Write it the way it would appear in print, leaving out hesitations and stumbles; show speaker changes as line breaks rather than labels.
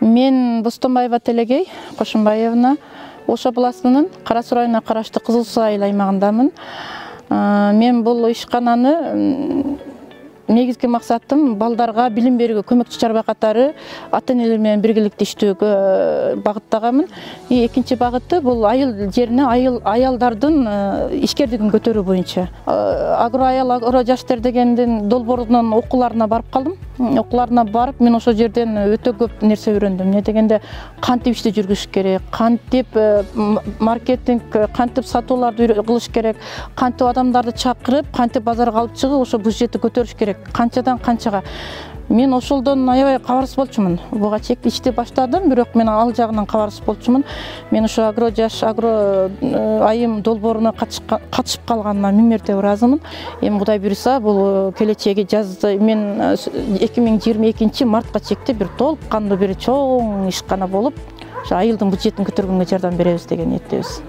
Мен Бостонбаева Телегей Кошумбаевна Ош областынын Кара Суу районуна караштуу Кызыл Суу айыл аймагындамын. Мен бул ишкананы негизги максатым балдарга билим берүүгө, көмөкчү чарба катары ата-энелер менен биргеликте иштөөгө багыттаганмын. Экинчи багыты бул айыл жерине аялдардын ишкердигин көтөрүү боюнча. Агро аял, агро жаштар дегендин долбоорунун окууларына барып калдым. Окууларына барып, мен ошол жерден өтө көп нерсе үйрөндүм. Не дегенде кантип ишти жүргүзүш керек, кантип маркетинг, кантип сатууларды кылыш керек, кантип адамдарды чакырып, кантип базарга алып чыгып, ошо бюджетти көтөрүш керек. Канчадан канчага. Мен ошолдон аябай кабарсыз болчумун. Буга чек ишти баштадым, бирок мен ал жагынан кабарсыз болчумун. Мен ошо агро айым долбооруна катышып калганыма миң мерте ыраазымын. Эми Кудай буйруса, бул келечеги жазды мен 2022 мартка чекте бир толук кандуу бир чоң ишкана болуп, ошо айылдын бюджетин көтөргөнгө жардам беребиз деген ниеттебиз.